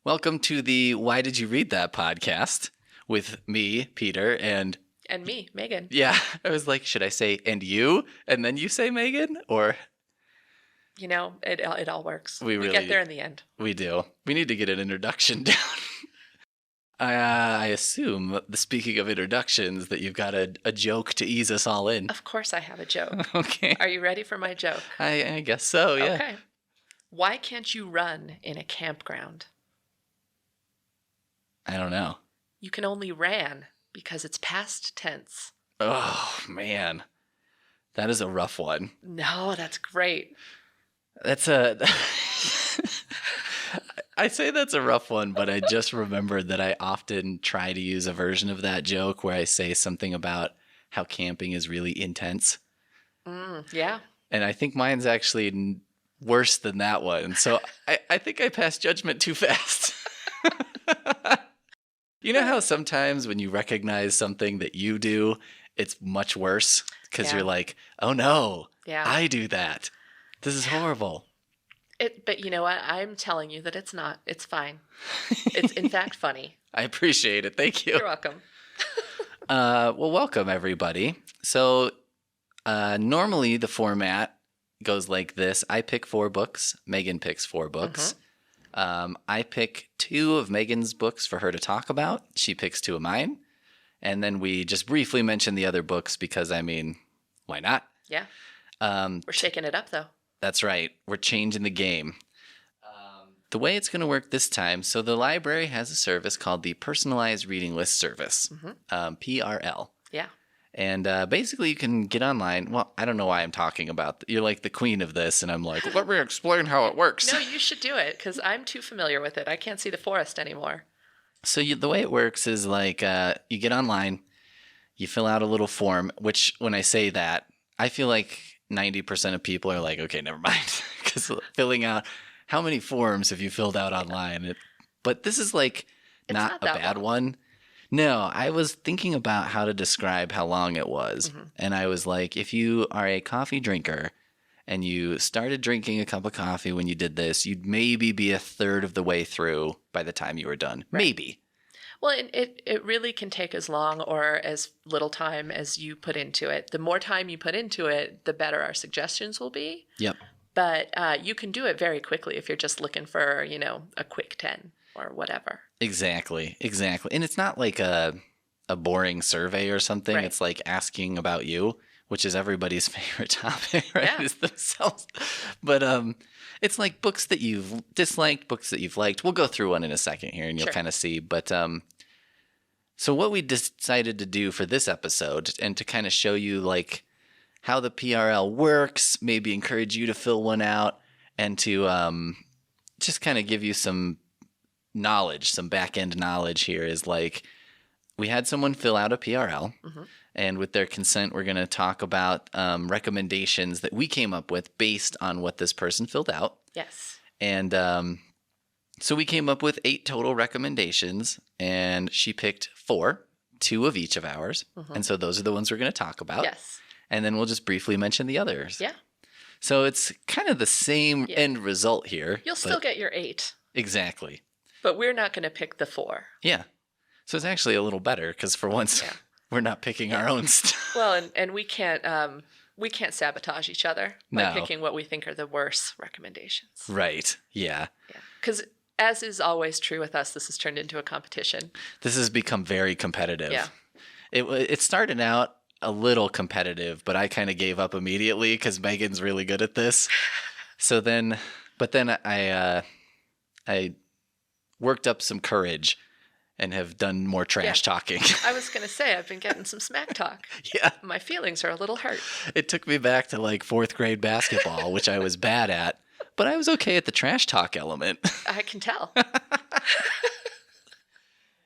Welcome to the Why Did You Read That podcast with me, Peter, and me, Megan. Yeah, I was like, should I say and you, and then you say Megan, or? You know, it all works. We really get there in the end. We do. We need to get an introduction down. I assume, speaking of introductions, that you've got a joke to ease us all in. Of course I have a joke. Okay. Are you ready for my joke? I guess so, yeah. Okay. Why can't you run in a campground? I don't know. You can only ran because it's past tense. Oh, man. That is a rough one. No, that's great. I say that's a rough one, but I just remembered that I often try to use a version of that joke where I say something about how camping is really intense. Yeah. And I think mine's actually worse than that one. So I think I passed judgment too fast. You know how sometimes when you recognize something that you do, it's much worse because you're like, oh no, I do that. This is horrible. But you know what? I'm telling you that it's not. It's fine. It's in fact funny. I appreciate it. Thank you. You're welcome. Well, welcome everybody. So normally the format goes like this. I pick 4 books. Megan picks 4 books. I pick 2 of Megan's books for her to talk about. She picks 2 of mine. And then we just briefly mention the other books because, I mean, why not? Yeah. We're shaking it up, though. That's right. We're changing the game. The way it's going to work this time, so the library has a service called the Personalized Reading List Service, PRL. Yeah. And basically you can get online. Well, I don't know why I'm talking about You're like the queen of this, and I'm like, let me explain how it works. No, you should do it, because I'm too familiar with it. I can't see the forest anymore. So the way it works is like you get online, you fill out a little form, which when I say that, I feel like 90% of people are like, okay, never mind. Because filling out, how many forms have you filled out online? But this is like not a bad one. No, I was thinking about how to describe how long it was. And I was like, if you are a coffee drinker and you started drinking a cup of coffee when you did this, you'd maybe be a third of the way through by the time you were done. Right. Maybe. Well, it really can take as long or as little time as you put into it. The more time you put into it, the better our suggestions will be. Yep. But you can do it very quickly if you're just looking for, a quick 10 or whatever. Exactly. And it's not like a boring survey or something. Right. It's like asking about you, which is everybody's favorite topic, right? Yeah. Is themselves. But it's like books that you've disliked, books that you've liked. We'll go through one in a second here and you'll kind of see. But so what we decided to do for this episode and to kind of show you like how the PRL works, maybe encourage you to fill one out and to just kind of give you some knowledge, some back-end knowledge here is like we had someone fill out a PRL and with their consent, we're going to talk about recommendations that we came up with based on what this person filled out. Yes. And so we came up with 8 total recommendations and she picked 4, 2 of each of ours. And so those are the ones we're going to talk about. Yes. And then we'll just briefly mention the others. Yeah. So it's kind of the same end result here. You'll still get your 8. Exactly. But we're not going to pick the 4. Yeah. So it's actually a little better because for once we're not picking our own stuff. Well, and we can't sabotage each other by picking what we think are the worst recommendations. Right. Yeah. Because as is always true with us, this has turned into a competition. This has become very competitive. Yeah. It started out a little competitive, but I kind of gave up immediately because Megan's really good at this. So then I worked up some courage and have done more trash talking. I was going to say, I've been getting some smack talk. Yeah. My feelings are a little hurt. It took me back to like 4th grade basketball, which I was bad at, but I was okay at the trash talk element. I can tell.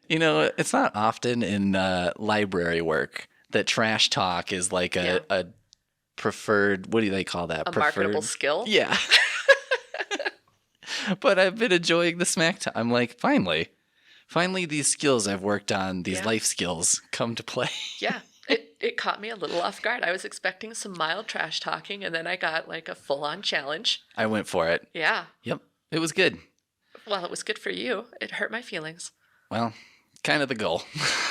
It's not often in library work that trash talk is like a preferred, what do they call that? Marketable skill? Yeah. But I've been enjoying the smack talk. I'm like, finally these skills I've worked on, these life skills come to play. Yeah. It caught me a little off guard. I was expecting some mild trash talking, and then I got like a full-on challenge. I went for it. Yeah. Yep. It was good. Well, it was good for you. It hurt my feelings. Well, kind of the goal.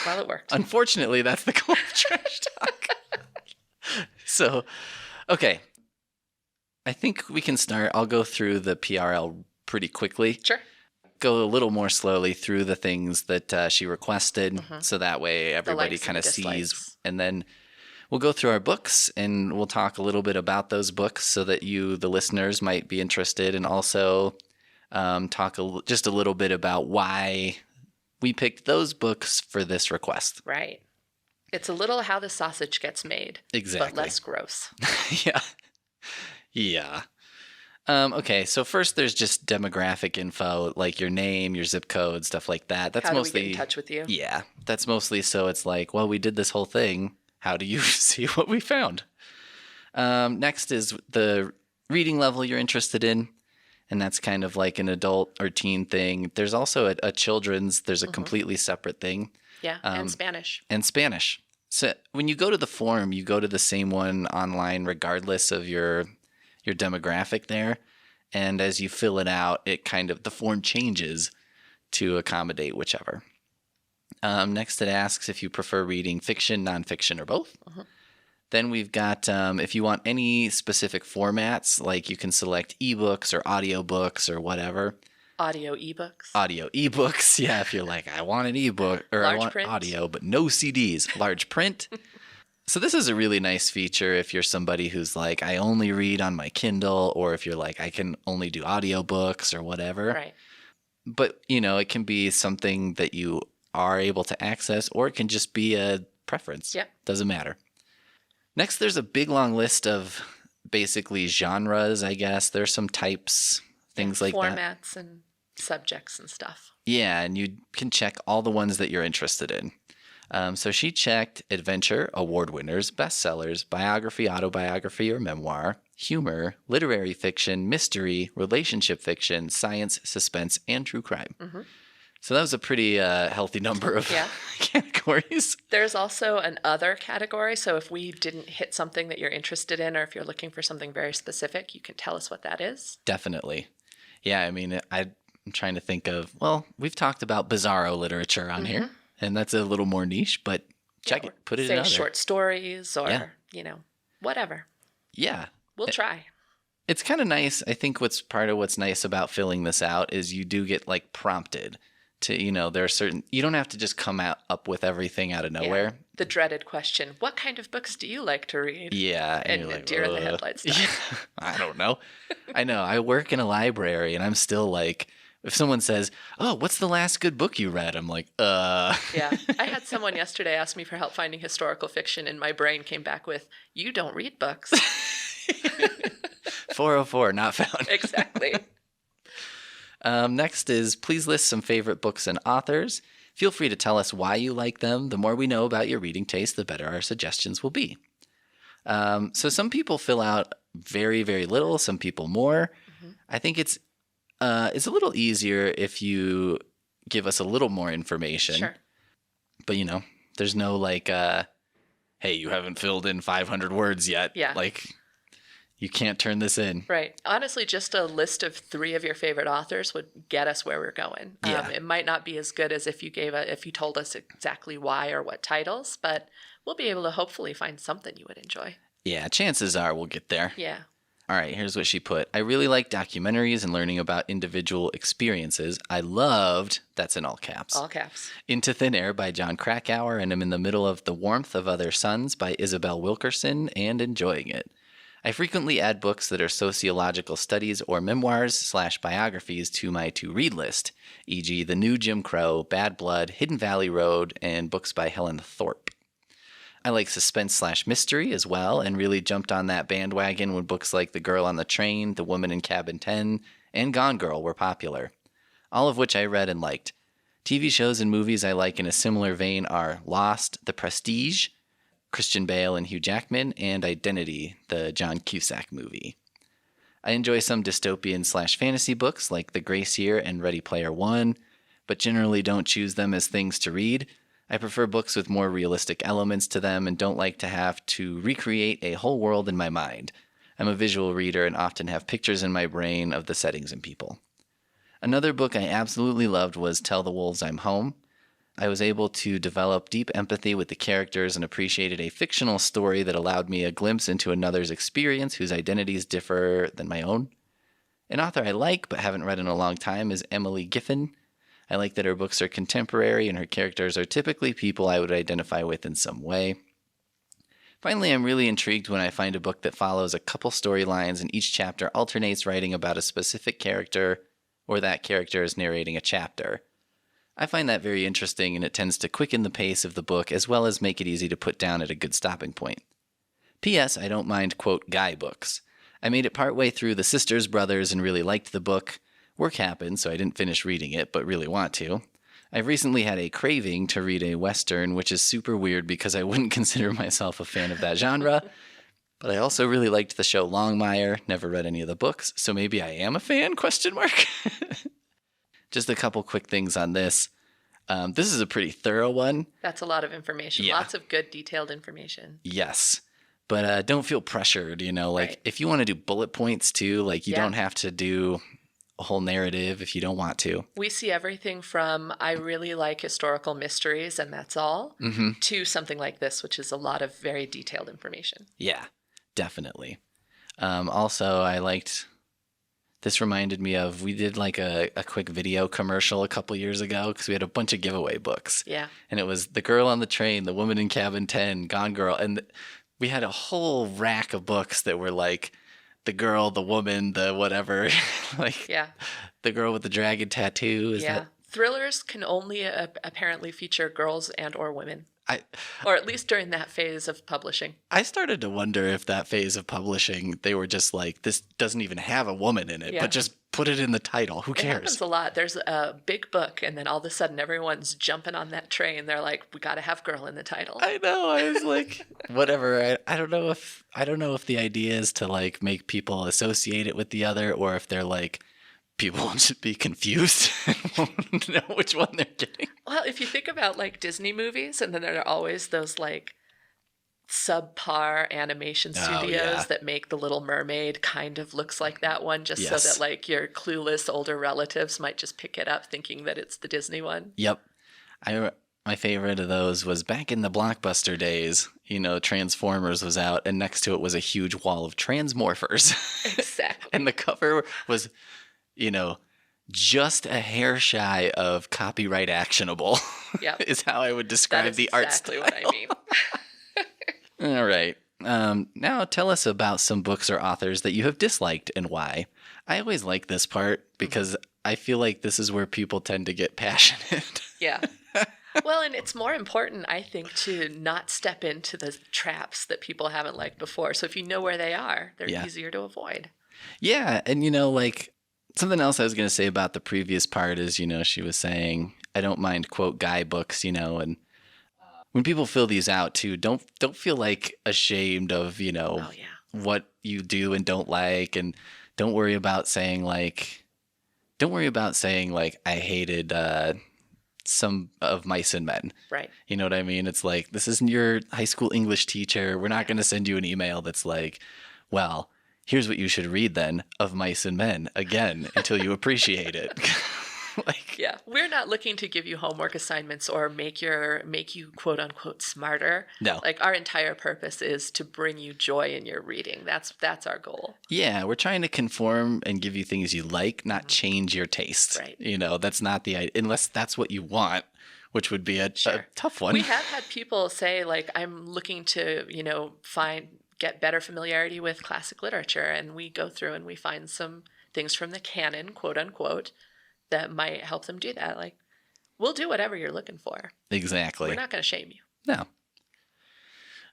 Well, it worked. Unfortunately, that's the goal of Trash Talk. So, okay. I think we can start. I'll go through the PRL pretty quickly. Sure. Go a little more slowly through the things that she requested, so that way everybody kind of sees. And then we'll go through our books, and we'll talk a little bit about those books so that you, the listeners, might be interested, and also talk just a little bit about why we picked those books for this request. Right. It's a little how the sausage gets made. Exactly. But less gross. Yeah. Yeah. Okay, so first there's just demographic info, like your name, your zip code, stuff like that. That's how do mostly we get in touch with you? Yeah, that's mostly so it's like, well, we did this whole thing. How do you see what we found? Next is the reading level you're interested in, and that's kind of like an adult or teen thing. There's also a children's. There's a completely separate thing. Yeah, and Spanish. And Spanish. So when you go to the form, you go to the same one online regardless of your demographic there. And as you fill it out, the form changes to accommodate whichever. Next, it asks if you prefer reading fiction, nonfiction, or both. Then we've got if you want any specific formats, like you can select ebooks or audiobooks or whatever. Audio ebooks. Audio ebooks, yeah. If you're like, I want an ebook or Large I want print. audio, but no CDs, large print. So this is a really nice feature if you're somebody who's like, I only read on my Kindle, or if you're like, I can only do audiobooks or whatever. Right. But, it can be something that you are able to access, or it can just be a preference. Yeah. Doesn't matter. Next, there's a big long list of basically genres, I guess. There's some types, things like that. Formats and subjects and stuff. Yeah, and you can check all the ones that you're interested in. So she checked adventure, award winners, bestsellers, biography, autobiography, or memoir, humor, literary fiction, mystery, relationship fiction, science, suspense, and true crime. So that was a pretty healthy number of categories. There's also an other category. So if we didn't hit something that you're interested in, or if you're looking for something very specific, you can tell us what that is. Definitely. Yeah, I mean, I'm trying to think of, we've talked about bizarro literature on here. And that's a little more niche, but check it. Put it in other. Say short stories or, whatever. Yeah. We'll try. It's kind of nice. I think part of what's nice about filling this out is you do get like prompted to, there are certain, you don't have to just come up with everything out of nowhere. Yeah. The dreaded question, what kind of books do you like to read? Yeah. And like, deer in the headlights stuff. Yeah, I don't know. I know. I work in a library and I'm still like, if someone says, oh, what's the last good book you read? I'm like, Yeah. I had someone yesterday ask me for help finding historical fiction, and my brain came back with, you don't read books. 404, not found. Exactly. Next is, please list some favorite books and authors. Feel free to tell us why you like them. The more we know about your reading taste, the better our suggestions will be. So some people fill out very, very little, some people more. I think it's a little easier if you give us a little more information. Sure. But, there's no like, hey, you haven't filled in 500 words yet. Yeah. Like, you can't turn this in. Right. Honestly, just a list of 3 of your favorite authors would get us where we're going. Yeah. It might not be as good as if you told us exactly why or what titles, but we'll be able to hopefully find something you would enjoy. Yeah, chances are we'll get there. Yeah. All right, here's what she put. I really like documentaries and learning about individual experiences. I loved, that's in all caps. All caps. Into Thin Air by John Krakauer, and I'm in the middle of The Warmth of Other Suns by Isabel Wilkerson and enjoying it. I frequently add books that are sociological studies or memoirs/biographies to my to-read list, e.g. The New Jim Crow, Bad Blood, Hidden Valley Road, and books by Helen Thorpe. I like suspense/mystery as well, and really jumped on that bandwagon when books like The Girl on the Train, The Woman in Cabin 10, and Gone Girl were popular, all of which I read and liked. TV shows and movies I like in a similar vein are Lost, The Prestige, Christian Bale and Hugh Jackman, and Identity, the John Cusack movie. I enjoy some dystopian/fantasy books like The Gracier and Ready Player One, but generally don't choose them as things to read. I prefer books with more realistic elements to them and don't like to have to recreate a whole world in my mind. I'm a visual reader and often have pictures in my brain of the settings and people. Another book I absolutely loved was Tell the Wolves I'm Home. I was able to develop deep empathy with the characters and appreciated a fictional story that allowed me a glimpse into another's experience whose identities differ than my own. An author I like but haven't read in a long time is Emily Giffin. I like that her books are contemporary and her characters are typically people I would identify with in some way. Finally, I'm really intrigued when I find a book that follows a couple storylines and each chapter alternates writing about a specific character or that character is narrating a chapter. I find that very interesting, and it tends to quicken the pace of the book as well as make it easy to put down at a good stopping point. P.S. I don't mind, quote, guy books. I made it partway through The Sisters Brothers and really liked the book. Work happened, so I didn't finish reading it, but really want to. I've recently had a craving to read a Western, which is super weird because I wouldn't consider myself a fan of that genre. But I also really liked the show Longmire, never read any of the books, so maybe I am a fan, question mark? Just a couple quick things on this. This is a pretty thorough one. That's a lot of information. Yeah. Lots of good, detailed information. Yes. But don't feel pressured, right. If you want to do bullet points too, you don't have to do a whole narrative if you don't want to. We see everything from I really like historical mysteries and that's all, to something like this, which is a lot of very detailed information. Yeah, definitely. Also, I liked... This reminded me of, we did a quick video commercial a couple years ago because we had a bunch of giveaway books. Yeah. And it was The Girl on the Train, The Woman in Cabin 10, Gone Girl. And we had a whole rack of books that were the girl, the woman, the whatever. The girl with the dragon tattoo. Thrillers can only apparently feature girls and or women. Or at least during that phase of publishing. I started to wonder if that phase of publishing, they were just this doesn't even have a woman in it, but just put it in the title. Who cares? It happens a lot. There's a big book, and then all of a sudden everyone's jumping on that train. They're like, we got to have girl in the title. I know. I was like, whatever. I don't know if the idea is to make people associate it with the other, or if they're people will just be confused and won't know which one they're getting. Well, if you think about Disney movies, and then there are always those subpar animation studios that make The Little Mermaid kind of looks like that one, just so that your clueless older relatives might just pick it up thinking that it's the Disney one. Yep. My favorite of those was back in the Blockbuster days. Transformers was out, and next to it was a huge wall of Transmorphers. Exactly. And the cover was... just a hair shy of copyright actionable. Yep. Is how I would describe the art style. That's exactly what I mean. All right. Now tell us about some books or authors that you have disliked and why. I always like this part because I feel like this is where people tend to get passionate. Yeah. Well, and it's more important, I think, to not step into the traps that people haven't liked before. So if you know where they are, they're easier to avoid. Yeah. And, something else I was going to say about the previous part is, she was saying, I don't mind, quote, guy books, and when people fill these out too, don't feel ashamed of, what you do and don't like. And don't worry about saying I hated some of Mice and Men. Right. You know what I mean? It's this isn't your high school English teacher. We're not going to send you an email that's well, here's what you should read then of Mice and Men again until you appreciate it. We're not looking to give you homework assignments or make you quote unquote smarter. No. Our entire purpose is to bring you joy in your reading. That's our goal. Yeah, we're trying to conform and give you things you like, not change your taste. Right. That's not the idea, unless that's what you want, which would be a tough one. We have had people say I'm looking to, get better familiarity with classic literature, and we go through and we find some things from the canon, quote unquote, that might help them do that. We'll do whatever you're looking for. Exactly. We're not going to shame you. No.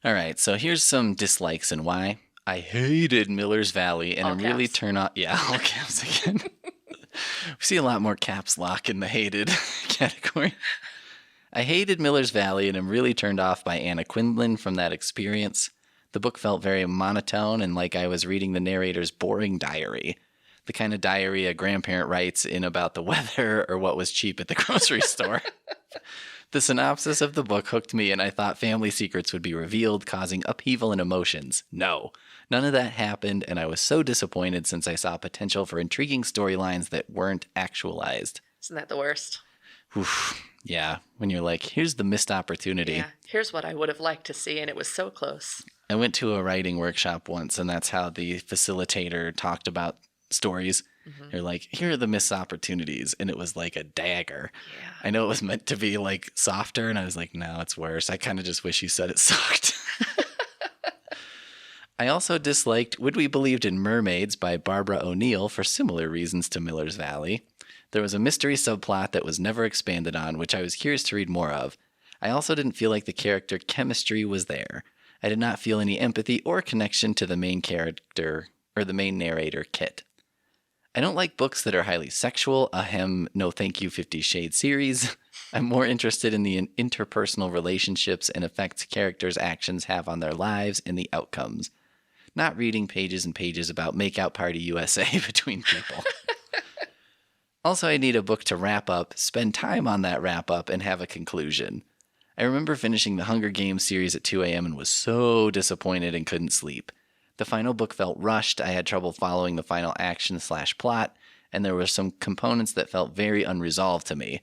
All right, so here's some dislikes and why. I hated Miller's Valley, and all I'm caps. really turned on. Yeah, all caps again. We see a lot more caps lock in the hated category. I hated Miller's Valley, and I'm really turned off by Anna Quindlen from that experience. The book felt very monotone and like I was reading the narrator's boring diary. The kind of diary a grandparent writes in about the weather or what was cheap at the grocery store. The synopsis of the book hooked me, and I thought family secrets would be revealed, causing upheaval in emotions. No. None of that happened, and I was so disappointed since I saw potential for intriguing storylines that weren't actualized. Isn't that the worst? Oof. Yeah, when you're like, here's the missed opportunity. Yeah, here's what I would have liked to see, and it was so close. I went to a writing workshop once, and that's how the facilitator talked about stories. Mm-hmm. They're like, here are the missed opportunities, and it was like a dagger. Yeah. I know it was meant to be like softer, and I was like, no, it's worse. I kind of just wish you said it sucked. I also disliked Would We Believed in Mermaids by Barbara O'Neill for similar reasons to Miller's Valley. There was a mystery subplot that was never expanded on, which I was curious to read more of. I also didn't feel like the character chemistry was there. I did not feel any empathy or connection to the main character or the main narrator, Kit. I don't like books that are highly sexual, ahem, no thank you 50 Shades series. I'm more interested in the interpersonal relationships and effects characters' actions have on their lives and the outcomes. Not reading pages and pages about Makeout Party USA between people. Also, I need a book to wrap up, spend time on that wrap up, and have a conclusion. I remember finishing the Hunger Games series at 2 a.m. and was so disappointed and couldn't sleep. The final book felt rushed, I had trouble following the final action/plot, and there were some components that felt very unresolved to me.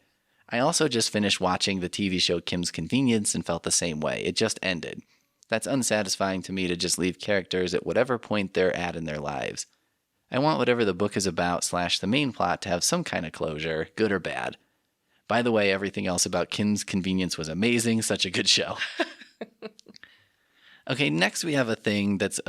I also just finished watching the TV show Kim's Convenience and felt the same way. It just ended. That's unsatisfying to me to just leave characters at whatever point they're at in their lives. I want whatever the book is about / the main plot to have some kind of closure, good or bad. By the way, everything else about Kim's Convenience was amazing. Such a good show. Okay, next we have a thing that's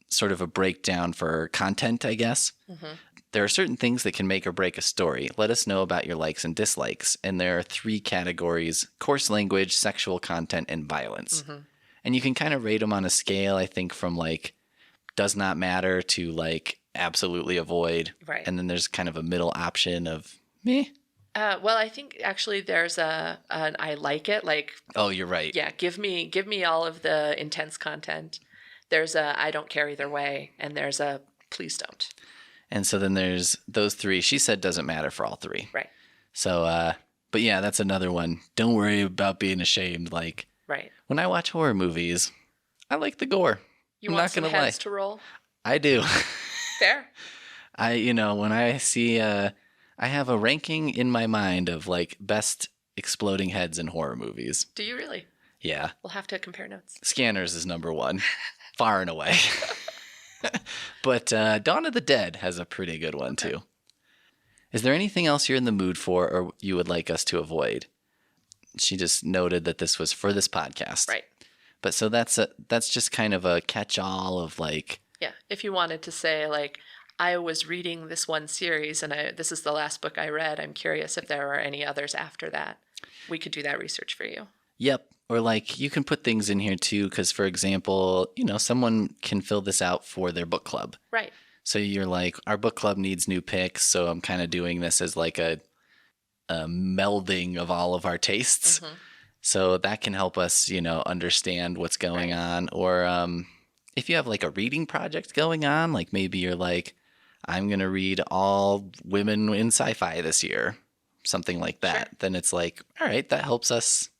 sort of a breakdown for content, I guess. Mm-hmm. There are certain things that can make or break a story. Let us know about your likes and dislikes. And there are 3 categories: coarse language, sexual content, and violence. Mm-hmm. And you can kind of rate them on a scale, I think, from like does not matter to like absolutely avoid. Right. And then there's kind of a middle option of meh. Well, I think actually there's an I like it. Like, oh, you're right. Yeah, give me all of the intense content. There's a I don't care either way, and there's a please don't. And so then there's those 3. She said doesn't matter for all 3. Right. So, but yeah, that's another one. Don't worry about being ashamed. Like, right. When I watch horror movies, I like the gore. You want some heads to roll? I do. Fair. When I see, I have a ranking in my mind of like best exploding heads in horror movies. Do you really? Yeah. We'll have to compare notes. Scanners is number 1, far and away. But Dawn of the Dead has a pretty good one too. Is there anything else you're in the mood for or you would like us to avoid? She just noted that this was for this podcast. Right. But so that's just kind of a catch-all of like... Yeah, if you wanted to say like, I was reading this one series and this is the last book I read. I'm curious if there are any others after that. We could do that research for you. Yep. Or like you can put things in here too, because for example, someone can fill this out for their book club. Right. So you're like, our book club needs new picks, so I'm kind of doing this as like a melding of all of our tastes. Mm-hmm. So that can help us, understand what's going on. Or if you have like a reading project going on, like maybe you're like, I'm going to read all women in sci-fi this year, something like that. Sure. Then it's like, all right, that helps us.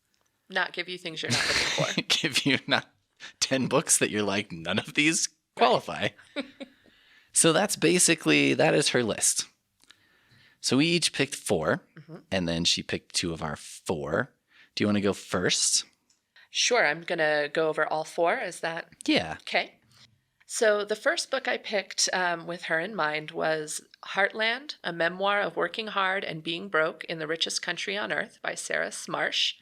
Not give you things you're not looking for. Give you not 10 books that you're like, none of these qualify. Right. So that is her list. So we each picked 4, mm-hmm. and then she picked 2 of our 4. Do you want to go first? Sure, I'm going to go over all 4. Is that? Yeah. Okay. So the first book I picked with her in mind was Heartland, a memoir of working hard and being broke in the richest country on earth by Sarah Smarsh.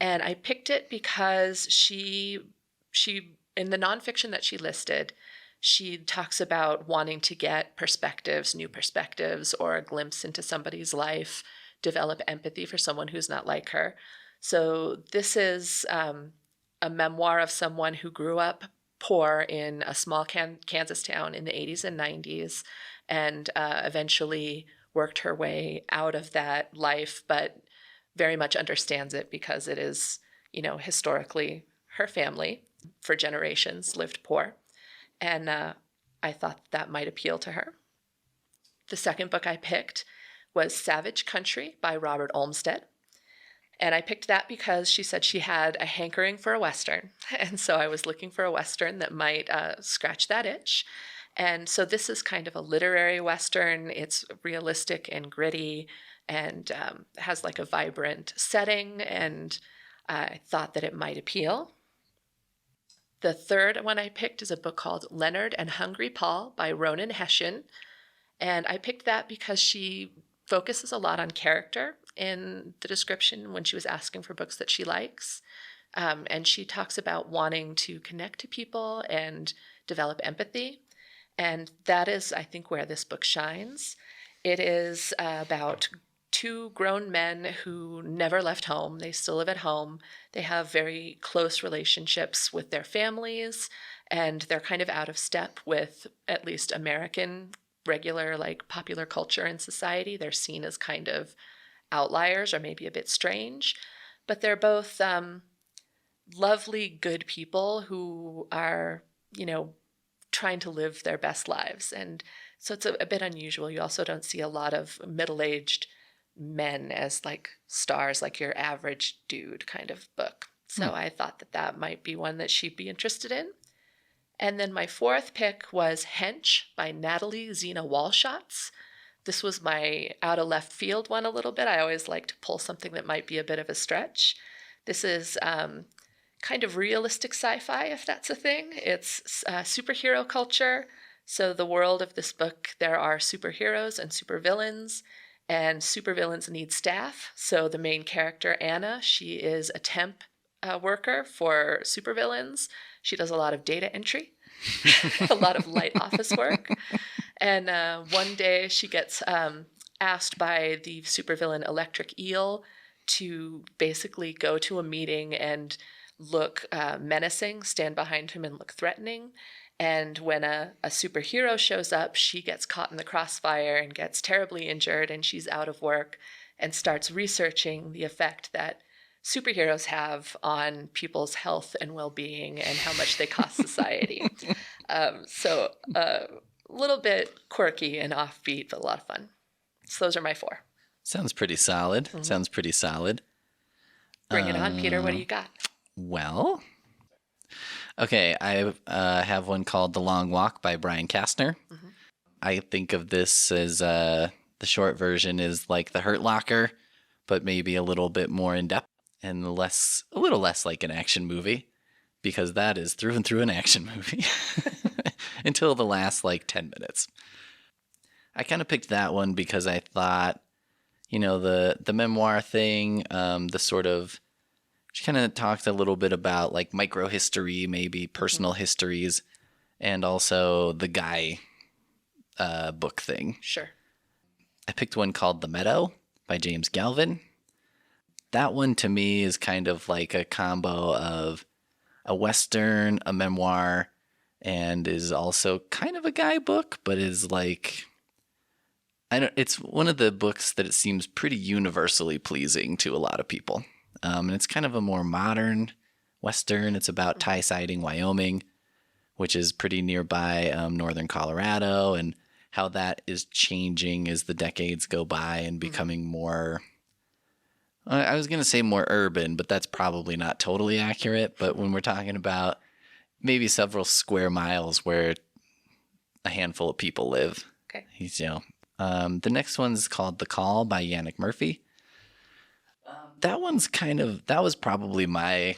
And I picked it because she in the nonfiction that she listed, she talks about wanting to get new perspectives, or a glimpse into somebody's life, develop empathy for someone who's not like her. So this is a memoir of someone who grew up poor in a small Kansas town in the 80s and 90s, and eventually worked her way out of that life, but very much understands it because it is, historically her family for generations lived poor. And I thought that might appeal to her. The second book I picked was Savage Country by Robert Olmstead. And I picked that because she said she had a hankering for a Western. And so I was looking for a Western that might scratch that itch. And so this is kind of a literary Western. It's realistic and gritty and has like a vibrant setting. And I thought that it might appeal. The third one I picked is a book called Leonard and Hungry Paul by Ronan Hession. And I picked that because she focuses a lot on character in the description when she was asking for books that she likes. And she talks about wanting to connect to people and develop empathy. And that is, I think, where this book shines. It is about two grown men who never left home. They still live at home. They have very close relationships with their families, and they're kind of out of step with at least American regular, like, popular culture and society. They're seen as kind of outliers or maybe a bit strange, but they're both lovely, good people who are, trying to live their best lives. And so it's a bit unusual. You also don't see a lot of middle-aged men as like stars, like your average dude kind of book. So I thought that might be one that she'd be interested in. And then my fourth pick was Hench by Natalie, Zina, Walschots. This was my out of left field one a little bit. I always like to pull something that might be a bit of a stretch. This is kind of realistic sci-fi, if that's a thing. It's superhero culture. So the world of this book, there are superheroes and supervillains, and supervillains need staff. So the main character, Anna, she is a temp worker for supervillains. She does a lot of data entry, a lot of light office work. And one day she gets asked by the supervillain Electric Eel to basically go to a meeting and look menacing, stand behind him and look threatening. And when a superhero shows up, she gets caught in the crossfire and gets terribly injured, and she's out of work and starts researching the effect that superheroes have on people's health and well-being and how much they cost society. So a little bit quirky and offbeat, but a lot of fun. So those are my four. Sounds pretty solid. Mm-hmm. Sounds pretty solid. Bring it on, Peter. What do you got? Well, okay, I have one called The Long Walk by Brian Castner. Mm-hmm. I think of this as the short version is like The Hurt Locker, but maybe a little bit more in depth and a little less like an action movie, because that is through and through an action movie until the last like 10 minutes. I kind of picked that one because I thought, the memoir thing, the sort of, she kind of talked a little bit about like microhistory, maybe personal histories, and also the guy book thing. Sure. I picked one called The Meadow by James Galvin. That one to me is kind of like a combo of a Western, a memoir, and is also kind of a guy book, but is like, it's one of the books that it seems pretty universally pleasing to a lot of people. And it's kind of a more modern Western. It's about tie siding, Wyoming, which is pretty nearby northern Colorado, and how that is changing as the decades go by and becoming more, I was going to say more urban, but that's probably not totally accurate. But when we're talking about maybe several square miles where a handful of people live. Okay. The next one's called The Call by Yannick Murphy. That was probably my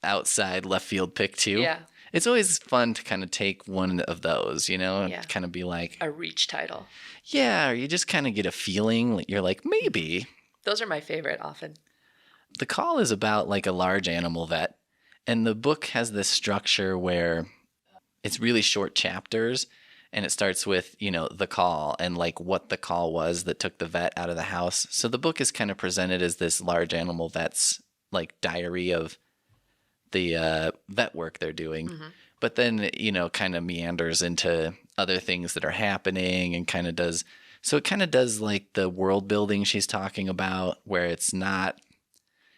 outside left field pick too. Yeah. It's always fun to kind of take one of those, and kind of be like a reach title. Yeah, or you just kind of get a feeling. You're like, maybe. Those are my favorite often. The Call is about like a large animal vet, and the book has this structure where it's really short chapters. And it starts with, the call and like what the call was that took the vet out of the house. So the book is kind of presented as this large animal vet's like diary of the vet work they're doing. Mm-hmm. But then, kind of meanders into other things that are happening and kind of does like the world building she's talking about, where it's not,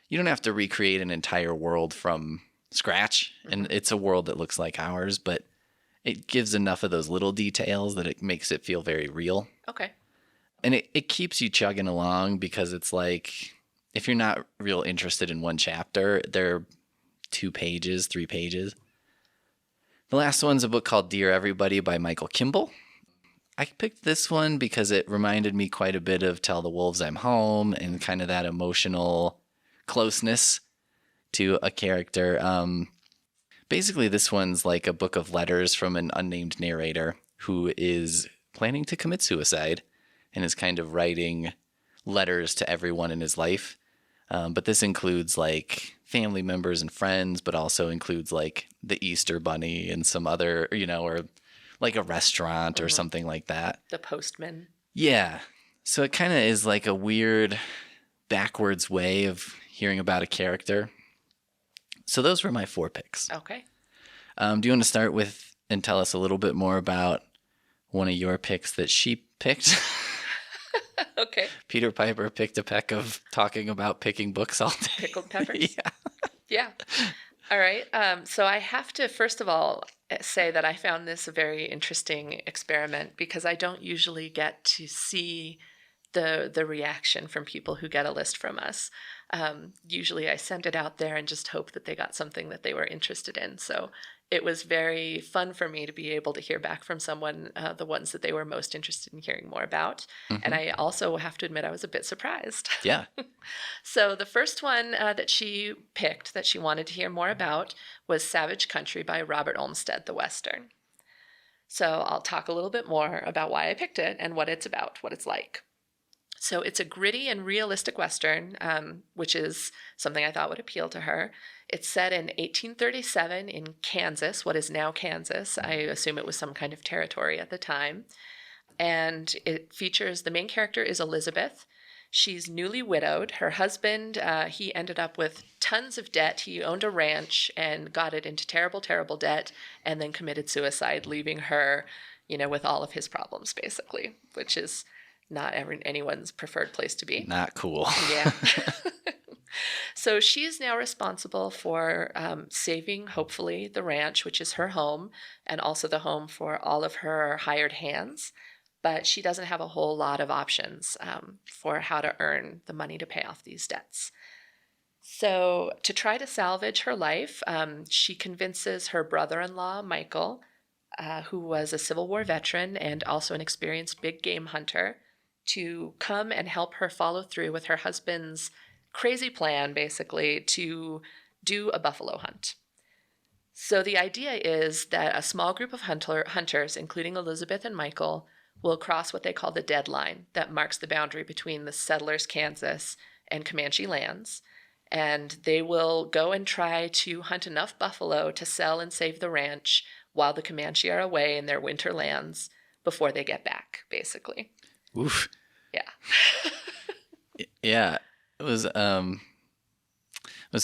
you don't have to recreate an entire world from scratch. Mm-hmm. And it's a world that looks like ours, but it gives enough of those little details that it makes it feel very real. Okay. And it keeps you chugging along because it's like, if you're not real interested in one chapter, they're 2 pages, 3 pages. The last one's a book called Dear Everybody by Michael Kimball. I picked this one because it reminded me quite a bit of Tell the Wolves I'm Home and kind of that emotional closeness to a character. Basically, this one's like a book of letters from an unnamed narrator who is planning to commit suicide and is kind of writing letters to everyone in his life. But this includes like family members and friends, but also includes like the Easter Bunny and some other, or like a restaurant or something like that. The postman. Yeah. So it kind of is like a weird backwards way of hearing about a character. So those were my 4 picks. Okay. Do you want to start with and tell us a little bit more about one of your picks that she picked? Okay. Peter Piper picked a peck of talking about picking books all day. Pickled peppers? Yeah. Yeah. All right. So I have to, first of all, say that I found this a very interesting experiment because I don't usually get to see the reaction from people who get a list from us. Usually I send it out there and just hope that they got something that they were interested in. So it was very fun for me to be able to hear back from someone, the ones that they were most interested in hearing more about. Mm-hmm. And I also have to admit I was a bit surprised. Yeah. So the first one that she picked that she wanted to hear more about was Savage Country by Robert Olmstead, the Western. So I'll talk a little bit more about why I picked it and what it's about, what it's like. So it's a gritty and realistic Western, which is something I thought would appeal to her. It's set in 1837 in Kansas, what is now Kansas. I assume it was some kind of territory at the time. And it features, the main character is Elizabeth. She's newly widowed. Her husband, he ended up with tons of debt. He owned a ranch and got it into terrible, terrible debt and then committed suicide, leaving her, with all of his problems, basically, which is not anyone's preferred place to be. Not cool. Yeah. So she is now responsible for saving, hopefully, the ranch, which is her home, and also the home for all of her hired hands. But she doesn't have a whole lot of options for how to earn the money to pay off these debts. So to try to salvage her life, she convinces her brother-in-law, Michael, who was a Civil War veteran and also an experienced big game hunter, to come and help her follow through with her husband's crazy plan, basically, to do a buffalo hunt. So the idea is that a small group of hunters, including Elizabeth and Michael, will cross what they call the deadline that marks the boundary between the settlers' Kansas and Comanche lands. And they will go and try to hunt enough buffalo to sell and save the ranch while the Comanche are away in their winter lands before they get back, basically. Oof. Yeah. Yeah. It was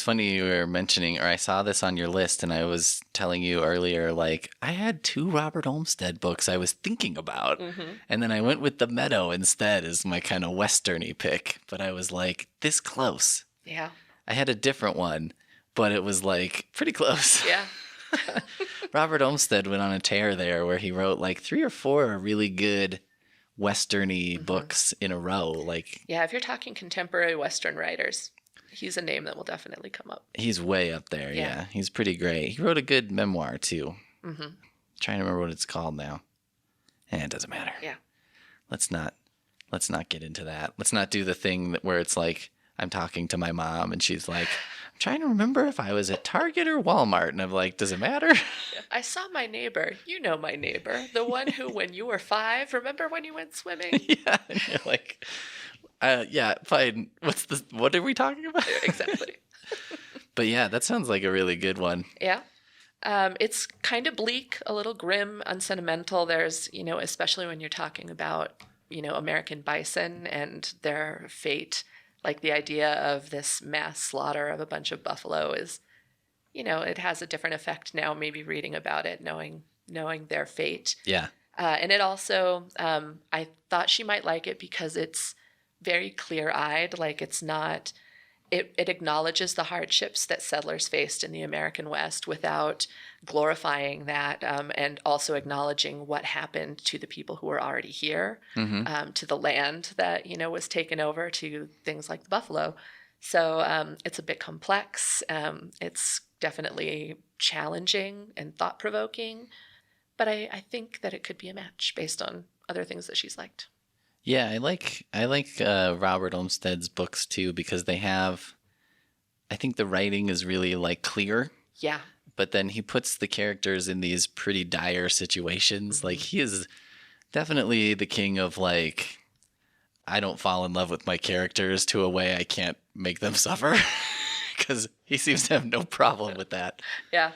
funny you were mentioning, or I saw this on your list, and I was telling you earlier, like, I had 2 Robert Olmstead books I was thinking about, and then I went with the Meadow instead as my kind of Western-y pick, but I was like, this close. Yeah. I had a different one, but it was like pretty close. Yeah. Robert Olmstead went on a tear there where he wrote like 3 or 4 really good Western-y books in a row. Like, yeah, if you're talking contemporary Western writers, he's a name that will definitely come up. He's way up there. Yeah. He's pretty great. He wrote a good memoir too. Trying to remember what it's called now. It doesn't matter. Yeah. Let's not get into that. Let's not do the thing where it's like I'm talking to my mom and she's like, I'm trying to remember if I was at Target or Walmart. And I'm like, does it matter? I saw my neighbor. You know my neighbor. The one who, when you were 5, remember when you went swimming? Yeah. And you're like, yeah, fine. What are we talking about? Exactly. But yeah, that sounds like a really good one. Yeah. It's kind of bleak, a little grim, unsentimental. There's, especially when you're talking about, American bison and their fate. Like the idea of this mass slaughter of a bunch of buffalo is, it has a different effect now, maybe reading about it, knowing their fate. Yeah. And it also, I thought she might like it because it's very clear-eyed. Like it's not, it acknowledges the hardships that settlers faced in the American West without glorifying that, and also acknowledging what happened to the people who were already here, to the land that, was taken over, to things like the buffalo. So it's a bit complex. It's definitely challenging and thought-provoking, but I think that it could be a match based on other things that she's liked. Yeah, I like Robert Olmstead's books too because they have, I think the writing is really like clear. Yeah. But then he puts the characters in these pretty dire situations. Mm-hmm. Like he is definitely the king of like, I don't fall in love with my characters to a way I can't make them suffer because he seems to have no problem with that. Yeah.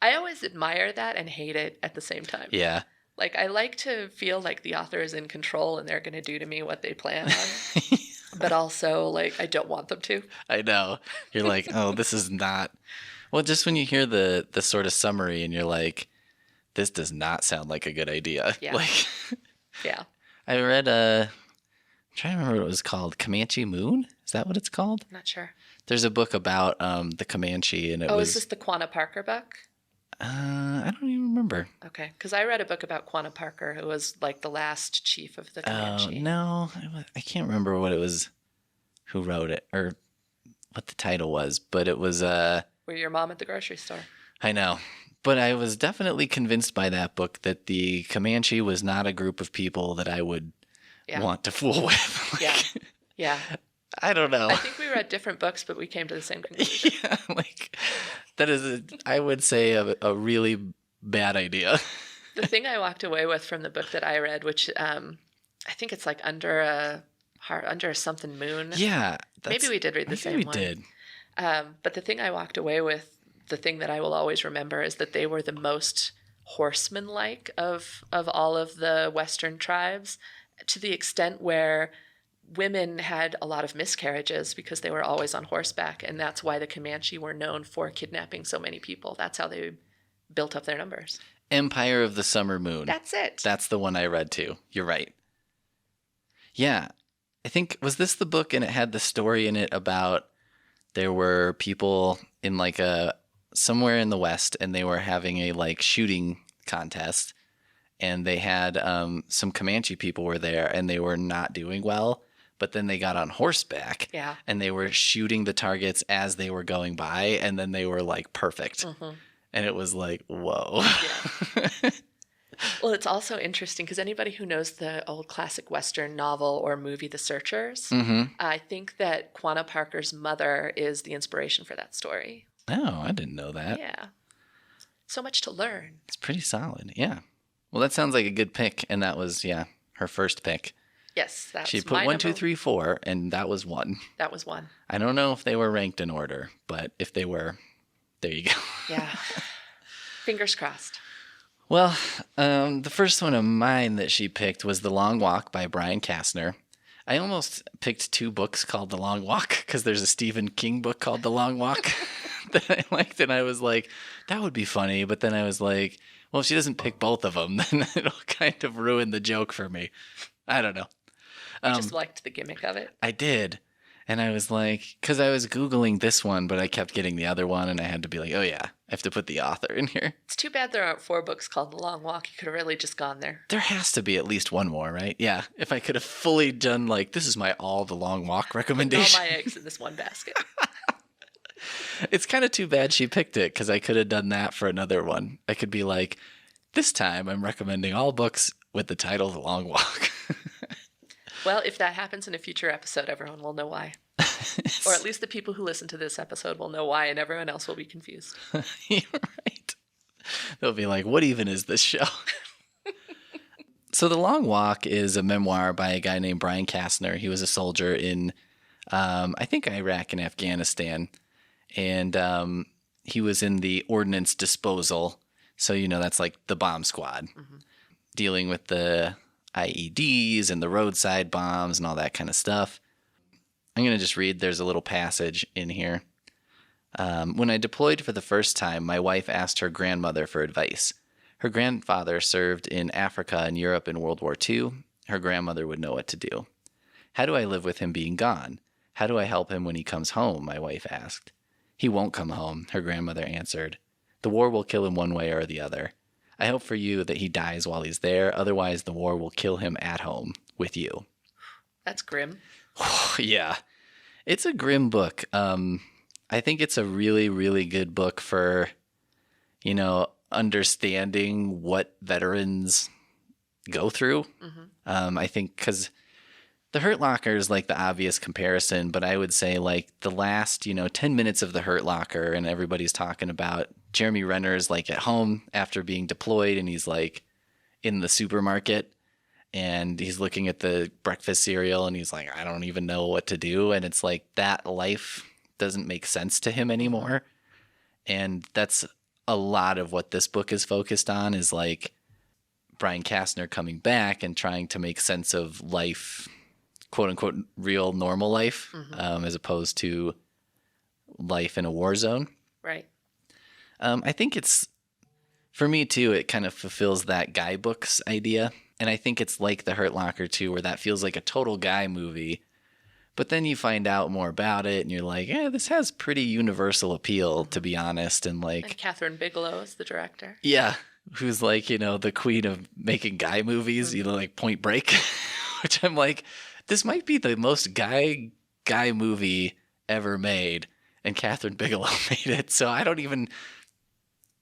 I always admire that and hate it at the same time. Yeah. Like, I like to feel like the author is in control and they're going to do to me what they plan on. But also, like, I don't want them to. I know. You're like, oh, this is not... Well, just when you hear the sort of summary and you're like, this does not sound like a good idea. Yeah. Like, yeah. I read I'm trying to remember what it was called. Comanche Moon? Is that what it's called? Not sure. There's a book about the Comanche and it was... is this the Quanah Parker book? I don't even remember. Okay, because I read a book about Quanah Parker, who was like the last chief of the Comanche. No, I can't remember what it was, who wrote it, or what the title was, but it was... Were your mom at the grocery store? I know, but I was definitely convinced by that book that the Comanche was not a group of people that I would want to fool with. Like, yeah. I don't know. I think we read different books, but we came to the same conclusion. Yeah, like that is, I would say, a really bad idea. The thing I walked away with from the book that I read, which I think it's like under a something moon. Yeah, maybe we did read the same one. Maybe we did. But the thing I walked away with, the thing that I will always remember, is that they were the most horseman-like of all of the Western tribes, to the extent where women had a lot of miscarriages because they were always on horseback, and that's why the Comanche were known for kidnapping so many people. That's how they built up their numbers. Empire of the Summer Moon. That's it. That's the one I read too. You're right. Yeah. I think, was this the book and it had the story in it about there were people in like somewhere in the West and they were having a like shooting contest and they had some Comanche people were there and they were not doing well. But then they got on horseback and they were shooting the targets as they were going by. And then they were like perfect. Mm-hmm. And it was like, whoa. Yeah. Well, it's also interesting because anybody who knows the old classic Western novel or movie, The Searchers, mm-hmm. I think that Quanah Parker's mother is the inspiration for that story. Oh, I didn't know that. Yeah. So much to learn. It's pretty solid. Yeah. Well, that sounds like a good pick. And that was, her first pick. Yes, that's she put 1, 2, 3, 4, and that was 1. That was 1. I don't know if they were ranked in order, but if they were, there you go. Yeah. Fingers crossed. Well, the first one of mine that she picked was The Long Walk by Brian Castner. I almost picked 2 books called The Long Walk because there's a Stephen King book called The Long Walk that I liked, and I was like, that would be funny. But then I was like, well, if she doesn't pick both of them, then it'll kind of ruin the joke for me. I don't know. You just liked the gimmick of it? I did. And I was like, because I was Googling this one, but I kept getting the other one, and I had to be like, oh yeah, I have to put the author in here. It's too bad there aren't 4 books called The Long Walk. You could have really just gone there. There has to be at least one more, right? Yeah. If I could have fully done like, this is my all The Long Walk recommendation. Put all my eggs in this one basket. It's kind of too bad she picked it, because I could have done that for another one. I could be like, this time I'm recommending all books with the title The Long Walk. Well, if that happens in a future episode, everyone will know why. Or at least the people who listen to this episode will know why, and everyone else will be confused. You're right. They'll be like, what even is this show? So The Long Walk is a memoir by a guy named Brian Castner. He was a soldier in, I think, Iraq and Afghanistan. And he was in the ordnance disposal. So, that's like the bomb squad, mm-hmm. dealing with the IEDs and the roadside bombs and all that kind of stuff. I'm going to just read, there's a little passage in here. When I deployed for the first time, my wife asked her grandmother for advice. Her grandfather served in Africa and Europe in World War II. Her grandmother would know what to do. How do I live with him being gone? How do I help him when he comes home? My wife asked. He won't come home, her grandmother answered. The war will kill him one way or the other. I hope for you that he dies while he's there. Otherwise, the war will kill him at home with you. That's grim. Yeah. It's a grim book. I think it's a really, really good book for, understanding what veterans go through. I think because the Hurt Locker is like the obvious comparison, but I would say like the last, 10 minutes of the Hurt Locker and everybody's talking about Jeremy Renner's like at home after being deployed and he's like in the supermarket and he's looking at the breakfast cereal and he's like, I don't even know what to do. And it's like that life doesn't make sense to him anymore. And that's a lot of what this book is focused on is like Brian Castner coming back and trying to make sense of life, quote unquote, real normal life, as opposed to life in a war zone. Right. I think it's, for me too, it kind of fulfills that guy books idea. And I think it's like the Hurt Locker too, where that feels like a total guy movie. But then you find out more about it and you're like, this has pretty universal appeal, to be honest. And like Catherine Bigelow is the director. Yeah. Who's like, the queen of making guy movies, like Point Break, which I'm like, this might be the most guy movie ever made. And Catherine Bigelow made it. So I don't even,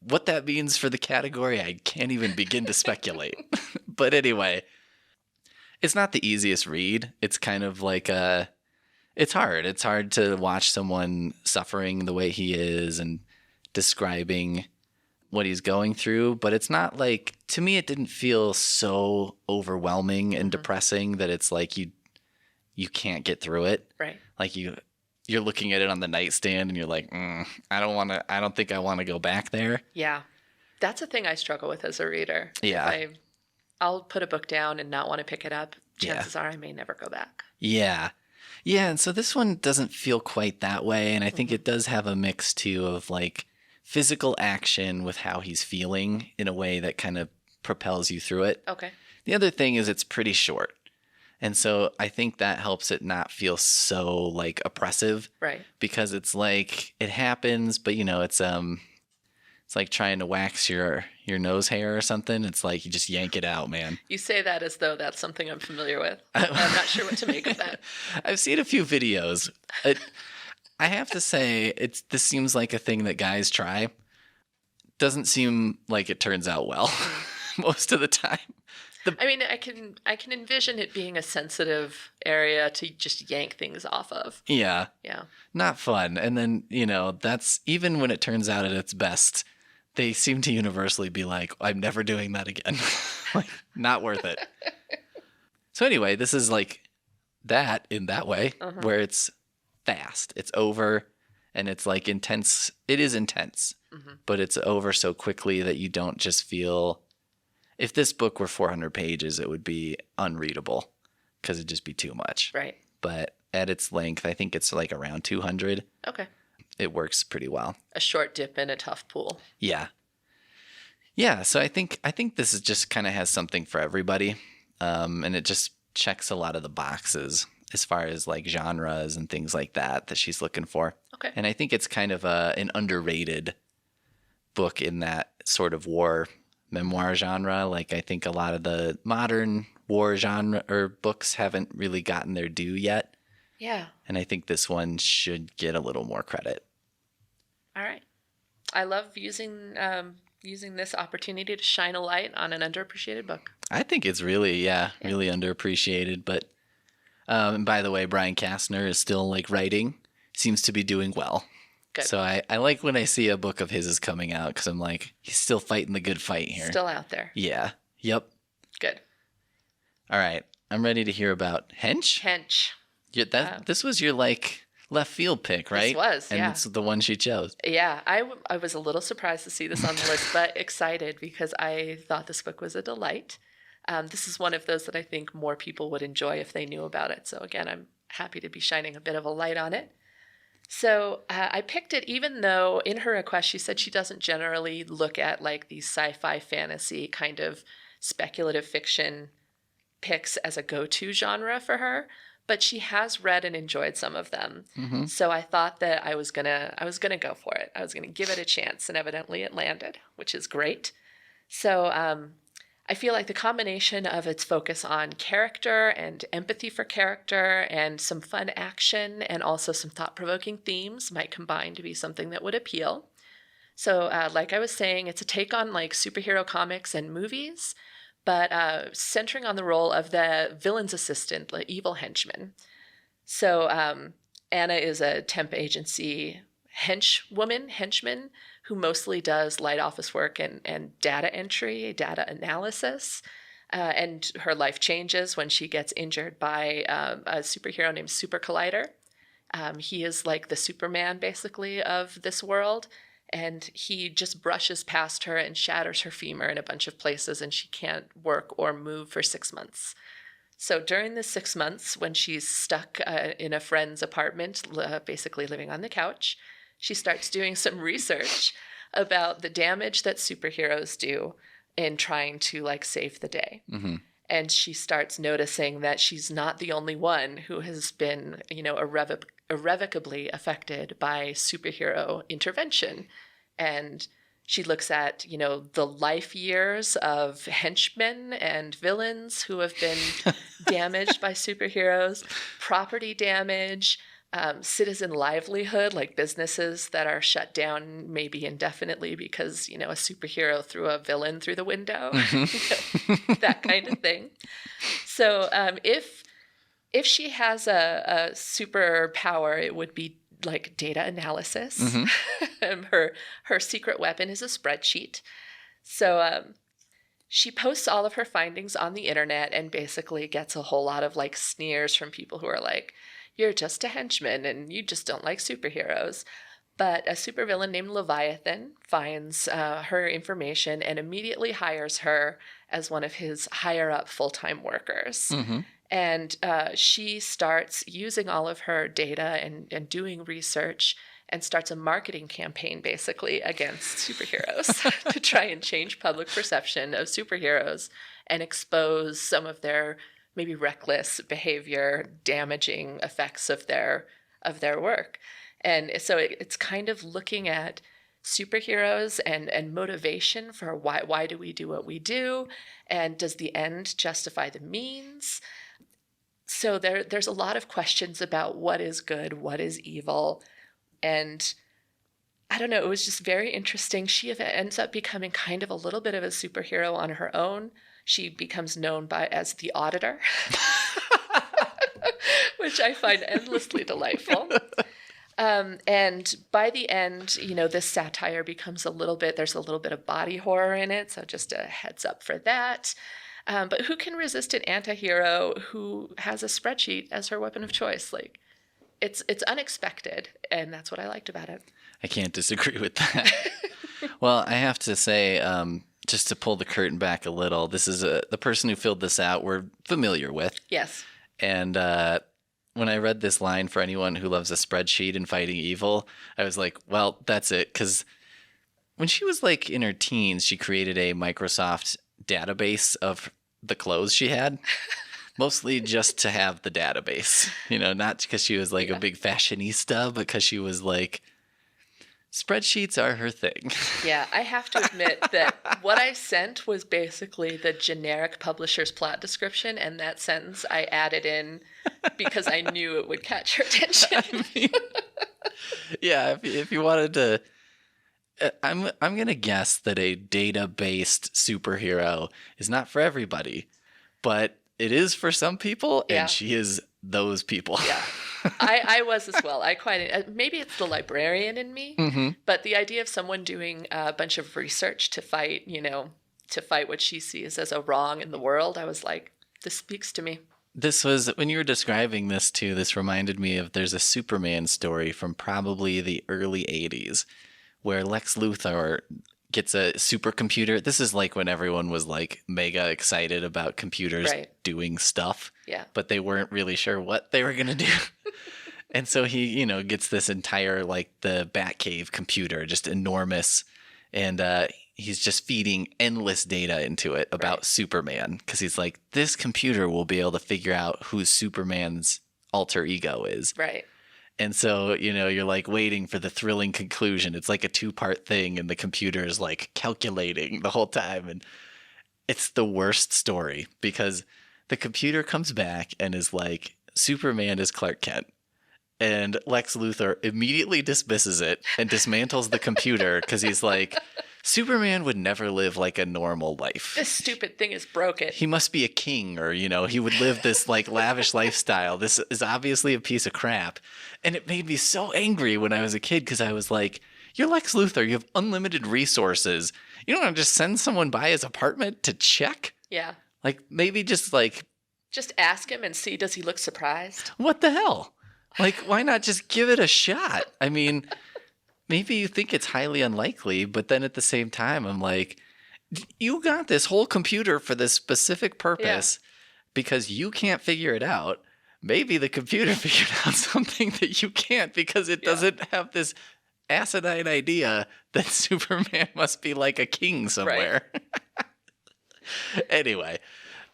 what that means for the category, I can't even begin to speculate. But anyway, it's not the easiest read. It's kind of like it's hard. It's hard to watch someone suffering the way he is and describing what he's going through. But it's not like, to me, it didn't feel so overwhelming and depressing that it's like you can't get through it. Right. Like you're looking at it on the nightstand and you're like, I don't think I want to go back there. Yeah. That's a thing I struggle with as a reader. Yeah. I'll put a book down and not want to pick it up. Chances are I may never go back. Yeah. Yeah. And so this one doesn't feel quite that way. And I think it does have a mix too of like physical action with how he's feeling in a way that kind of propels you through it. Okay. The other thing is it's pretty short. And so I think that helps it not feel so like oppressive. Right. Because it's like it happens, but it's like trying to wax your nose hair or something. It's like you just yank it out, man. You say that as though that's something I'm familiar with. I'm not sure what to make of that. I've seen a few videos. I have to say, this seems like a thing that guys try. Doesn't seem like it turns out well most of the time. I can envision it being a sensitive area to just yank things off of. Yeah. Yeah. Not fun. And then, that's even when it turns out at its best, they seem to universally be like, I'm never doing that again. Like, not worth it. So anyway, this is like that in that way, where it's fast. It's over and it's like intense. It is intense, but it's over so quickly that you don't just feel... If this book were 400 pages, it would be unreadable because it'd just be too much. Right. But at its length, I think it's like around 200. Okay. It works pretty well. A short dip in a tough pool. Yeah. Yeah. So I think this is just kind of has something for everybody. And it just checks a lot of the boxes as far as like genres and things like that she's looking for. Okay. And I think it's kind of an underrated book in that sort of war memoir genre. Like I think a lot of the modern war genre or books haven't really gotten their due yet. Yeah. And I think this one should get a little more credit. All right. I love using this opportunity to shine a light on an underappreciated book. I think it's really, really underappreciated. But and by the way, Brian Castner is still like writing, seems to be doing well. Good. So I like when I see a book of his is coming out because I'm like, he's still fighting the good fight here. Still out there. Yeah. Yep. Good. All right. I'm ready to hear about Hench. Hench. This was your like left field pick, right? This was, and it's the one she chose. Yeah. I was a little surprised to see this on the list, but excited because I thought this book was a delight. This is one of those that I think more people would enjoy if they knew about it. So again, I'm happy to be shining a bit of a light on it. So I picked it even though in her request she said she doesn't generally look at like these sci-fi fantasy kind of speculative fiction picks as a go-to genre for her, but she has read and enjoyed some of them. Mm-hmm. So I thought that I was gonna go for it. I was gonna give it a chance, and evidently it landed, which is great. So I feel like the combination of its focus on character and empathy for character and some fun action and also some thought-provoking themes might combine to be something that would appeal. So like I was saying, it's a take on like superhero comics and movies, but centering on the role of the villain's assistant, the evil henchman. So Anna is a temp agency henchman who mostly does light office work and data entry, data analysis. And her life changes when she gets injured by a superhero named Super Collider. He is like the Superman, basically, of this world. And he just brushes past her and shatters her femur in a bunch of places, and she can't work or move for 6 months. So during the 6 months, when she's stuck in a friend's apartment, basically living on the couch, she starts doing some research about the damage that superheroes do in trying to like save the day. Mm-hmm. And she starts noticing that she's not the only one who has been, irrevocably affected by superhero intervention. And she looks at, the life years of henchmen and villains who have been damaged by superheroes, property damage, citizen livelihood, like businesses that are shut down maybe indefinitely because, a superhero threw a villain through the window, that kind of thing. So if she has a superpower, it would be like data analysis. Mm-hmm. Her secret weapon is a spreadsheet. So she posts all of her findings on the internet and basically gets a whole lot of like sneers from people who are like, you're just a henchman and you just don't like superheroes. But a supervillain named Leviathan finds her information and immediately hires her as one of his higher-up full-time workers. Mm-hmm. And she starts using all of her data and doing research and starts a marketing campaign, basically, against superheroes to try and change public perception of superheroes and expose some of their maybe reckless behavior, damaging effects of their work. And so it's kind of looking at superheroes and motivation for why do we do what we do, and does the end justify the means? So there's a lot of questions about what is good, what is evil, and I don't know, it was just very interesting. She ends up becoming kind of a little bit of a superhero on her own. She becomes known as the Auditor, which I find endlessly delightful. And by the end, this satire becomes there's a little bit of body horror in it, so just a heads up for that. But who can resist an anti-hero who has a spreadsheet as her weapon of choice? Like, it's unexpected, and that's what I liked about it. I can't disagree with that. Well, I have to say, just to pull the curtain back a little, this is the person who filled this out we're familiar with. Yes. And when I read this line, for anyone who loves a spreadsheet and fighting evil, I was like, well, that's it. Because when she was like in her teens, she created a Microsoft database of the clothes she had, mostly just to have the database, not because she was like a big fashionista, but because she was like, spreadsheets are her thing. Yeah, I have to admit that what I sent was basically the generic publisher's plot description, and that sentence I added in because I knew it would catch her attention. Yeah, if you wanted to, I'm gonna guess that a data-based superhero is not for everybody, but it is for some people, and she is those people. Yeah. I was as well. Maybe it's the librarian in me, mm-hmm. but the idea of someone doing a bunch of research to fight what she sees as a wrong in the world, I was like, this speaks to me. This was, when you were describing this too, this reminded me of, there's a Superman story from probably the early 80s where Lex Luthor gets a supercomputer. This is like when everyone was like mega excited about computers doing stuff, but they weren't really sure what they were going to do. And so he, gets this entire, like, the Batcave computer, just enormous. And he's just feeding endless data into it about Superman. Because he's like, this computer will be able to figure out who Superman's alter ego is. Right. And so, you're like waiting for the thrilling conclusion. It's like a 2-part thing. And the computer is like calculating the whole time. it's the worst story because the computer comes back and is like, Superman is Clark Kent. And Lex Luthor immediately dismisses it and dismantles the computer because he's like, Superman would never live like a normal life. This stupid thing is broken. He must be a king, or, he would live this like lavish lifestyle. This is obviously a piece of crap. And it made me so angry when I was a kid because I was like, you're Lex Luthor. You have unlimited resources. You don't want to just send someone by his apartment to check? Yeah. Like maybe just ask him and see, does he look surprised? What the hell? Like, why not just give it a shot? I mean, maybe you think it's highly unlikely, but then at the same time, I'm like, you got this whole computer for this specific purpose because you can't figure it out. Maybe the computer figured out something that you can't because it doesn't have this asinine idea that Superman must be like a king somewhere. Right. Anyway,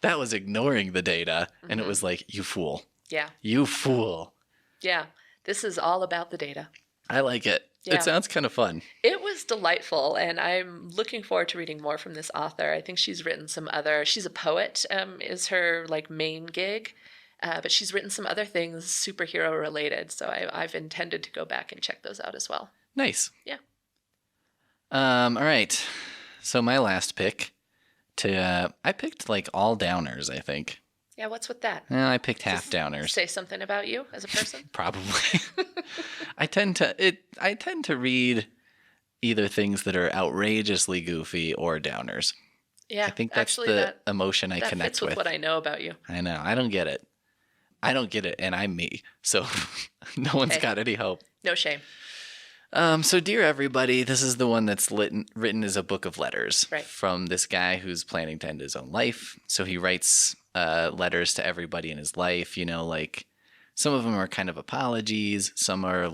that was ignoring the data, and it was like, you fool. Yeah. You fool. Yeah, this is all about the data. I like it. Yeah. It sounds kind of fun. It was delightful, and I'm looking forward to reading more from this author. I think she's written some other... She's a poet, is her main gig, but she's written some other things superhero related, so I've intended to go back and check those out as well. Nice. Yeah. All right. So my last pick, I picked all downers, I think. Yeah, what's with that? Well, I picked half downers. Say something about you as a person? Probably. I tend to read either things that are outrageously goofy or downers. Yeah, I think that's the emotion I connect with. That fits with what I know about you. I know. I don't get it. And I'm me. So no one's got any hope. No shame. So Dear Everybody, this is the one that's written as a book of letters from this guy who's planning to end his own life. So he writes letters to everybody in his life, some of them are kind of apologies. Some are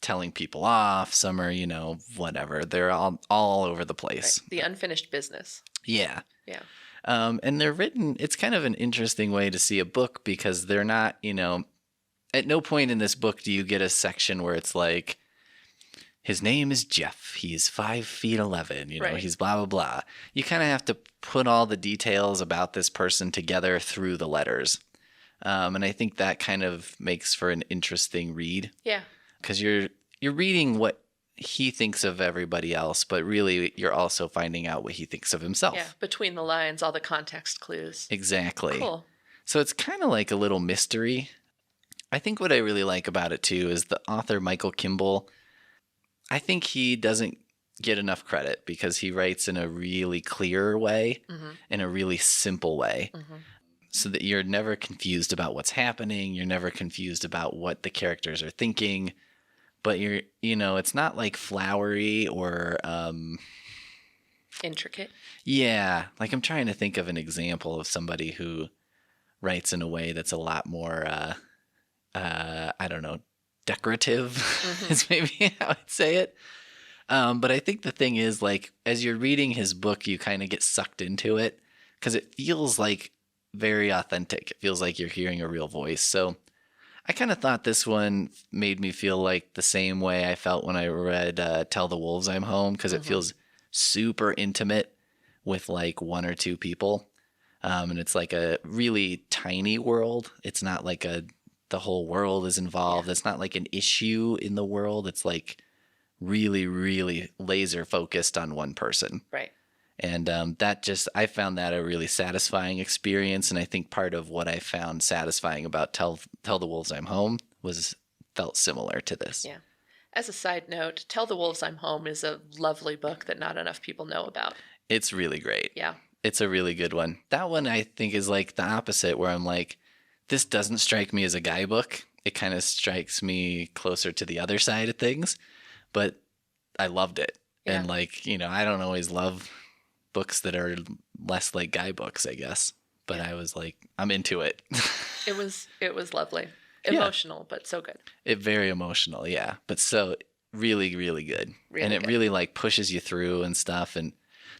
telling people off. Some are, whatever. They're all over the place. Right. The unfinished business. Yeah. Yeah. And they're written, it's kind of an interesting way to see a book because they're not, at no point in this book do you get a section where it's like, his name is Jeff. He's 5'11". He's blah, blah, blah. You kind of have to put all the details about this person together through the letters. And I think that kind of makes for an interesting read. Yeah. Because you're reading what he thinks of everybody else, but really you're also finding out what he thinks of himself. Yeah, between the lines, all the context clues. Exactly. Cool. So it's kind of like a little mystery. I think what I really like about it, too, is the author, Michael Kimball. I think he doesn't get enough credit because he writes in a really clear way, in a really simple way, so that you're never confused about what's happening. You're never confused about what the characters are thinking, but it's not flowery or intricate. Yeah. I'm trying to think of an example of somebody who writes in a way that's a lot more, I don't know, decorative is maybe how I'd say it. But I think the thing is, as you're reading his book, you kind of get sucked into it because it feels very authentic. It feels like you're hearing a real voice. So I kind of thought this one made me feel like the same way I felt when I read Tell the Wolves I'm Home, because it feels super intimate with one or two people. And it's a really tiny world. It's not the whole world is involved. Yeah. It's not an issue in the world. It's really, really laser focused on one person. Right. And I found that a really satisfying experience. And I think part of what I found satisfying about Tell the Wolves I'm Home felt similar to this. Yeah. As a side note, Tell the Wolves I'm Home is a lovely book that not enough people know about. It's really great. Yeah. It's a really good one. That one I think is the opposite, where I'm this doesn't strike me as a guy book. It kind of strikes me closer to the other side of things, but I loved it. Yeah. And I don't always love books that are less like guy books, I guess, but I was I'm into it. It was lovely. Emotional, but so good. Very emotional. Yeah. But so really, really good. Really and it good. Really pushes you through and stuff. And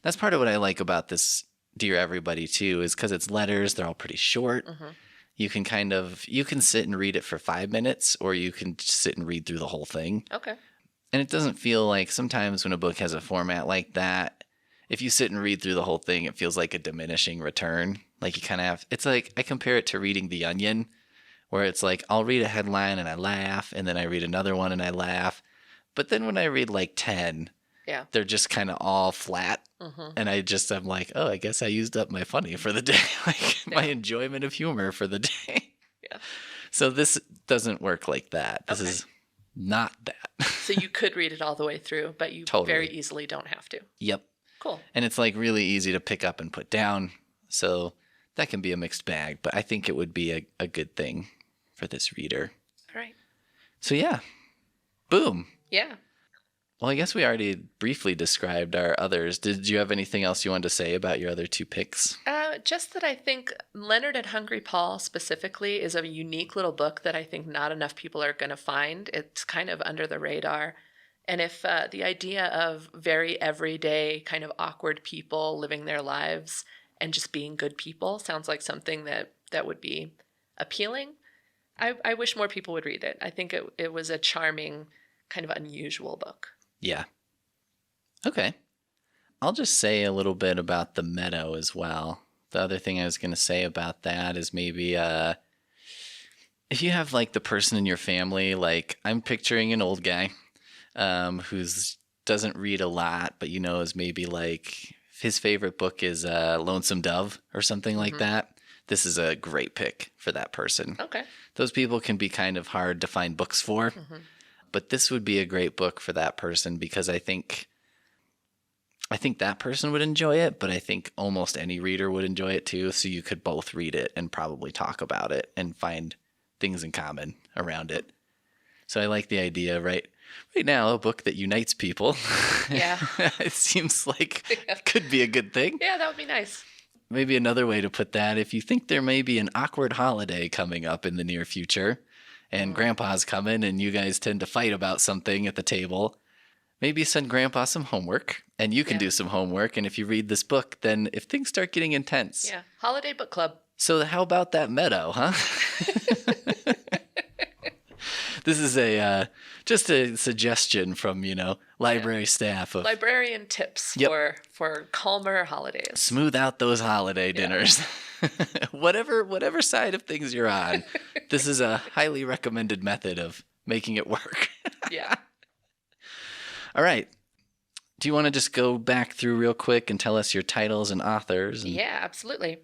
that's part of what I like about this Dear Everybody too, is because it's letters. They're all pretty short. You can sit and read it for 5 minutes, or you can just sit and read through the whole thing. Okay. And it doesn't feel sometimes when a book has a format like that, if you sit and read through the whole thing, it feels like a diminishing return. Like you kind of have, it's like, I compare it to reading The Onion, where it's like, I'll read a headline and I laugh, and then I read another one and I laugh. But then when I read like 10, they're just kind of all flat. And I'm like, oh, I guess I used up my funny for the day. Like my enjoyment of humor for the day. Yeah. So this doesn't work like that. This is not that. So you could read it all the way through, but you very easily don't have to. Yep. Cool. And it's like really easy to pick up and put down. So that can be a mixed bag, but I think it would be a good thing for this reader. All right. So yeah. Boom. Yeah. Well, I guess we already briefly described our others. Did you have anything else you wanted to say about your other two picks? Just that I think Leonard and Hungry Paul specifically is a unique little book that I think not enough people are going to find. It's kind of under the radar. And if the idea of very everyday kind of awkward people living their lives and just being good people sounds like something that would be appealing, I wish more people would read it. I think it was a charming, kind of unusual book. Yeah. Okay. I'll just say a little bit about the Meadow as well. The other thing I was going to say about that is maybe if you have like the person in your family, like I'm picturing an old guy who's doesn't read a lot, but is maybe like his favorite book is Lonesome Dove or something like that. This is a great pick for that person. Okay. Those people can be kind of hard to find books for. But this would be a great book for that person because I think that person would enjoy it, but I think almost any reader would enjoy it too. So you could both read it and probably talk about it and find things in common around it. So I like the idea, right now, a book that unites people. Yeah. It seems like could be a good thing. Yeah, that would be nice. Maybe another way to put that, if you think there may be an awkward holiday coming up in the near future, and Grandpa's coming and you guys tend to fight about something at the table, maybe send Grandpa some homework and you can do some homework. And if you read this book, then if things start getting intense. Yeah. Holiday book club. So how about that Meadow, huh? This is just a suggestion from, library staff. Of librarian tips for calmer holidays. Smooth out those holiday dinners. Whatever side of things you're on, this is a highly recommended method of making it work. Yeah. All right. Do you want to just go back through real quick and tell us your titles and authors? Yeah, absolutely.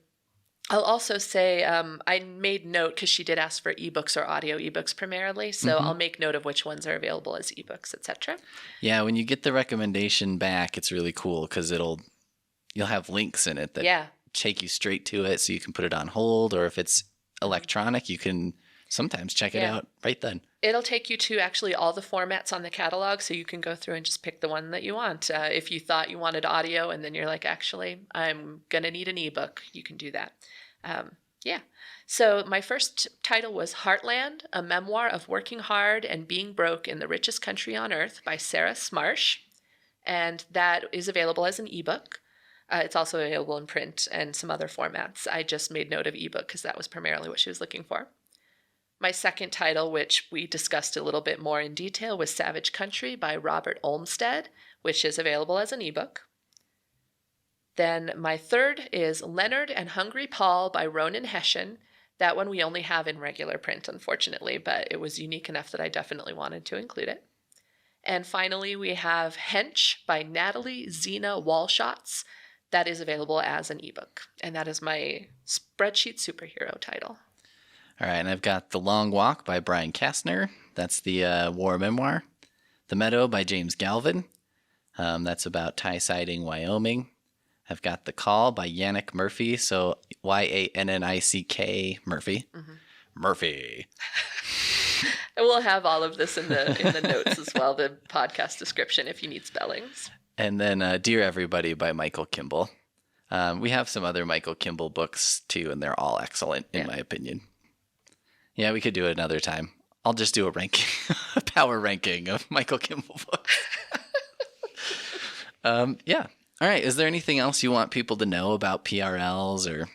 I'll also say I made note because she did ask for ebooks or audio ebooks primarily, so I'll make note of which ones are available as ebooks, etc. Yeah, when you get the recommendation back, it's really cool because you'll have links in it that take you straight to it, so you can put it on hold, or if it's electronic, you can sometimes check it out right then. It'll take you to actually all the formats on the catalog, so you can go through and just pick the one that you want. If you thought you wanted audio and then you're like, actually, I'm going to need an ebook, you can do that. So my first title was Heartland, a memoir of working hard and being broke in the richest country on earth by Sarah Smarsh. And that is available as an ebook. It's also available in print and some other formats. I just made note of ebook because that was primarily what she was looking for. My second title, which we discussed a little bit more in detail, was Savage Country by Robert Olmstead, which is available as an ebook. Then my third is Leonard and Hungry Paul by Ronan Hession. That one we only have in regular print, unfortunately, but it was unique enough that I definitely wanted to include it. And finally, we have Hench by Natalie, Zina, Walschots. That is available as an ebook. And that is my spreadsheet superhero title. All right, and I've got The Long Walk by Brian Castner. That's the war memoir. The Meadow by James Galvin. That's about tie-siding Wyoming. I've got The Call by Yannick Murphy, so Yannick Murphy. Murphy. And we'll have all of this in the notes as well, the podcast description if you need spellings. And then Dear Everybody by Michael Kimball. We have some other Michael Kimball books too, and they're all excellent in my opinion. Yeah, we could do it another time. I'll just do a ranking, a power ranking of Michael Kimball books. All right. Is there anything else you want people to know about PRLs or?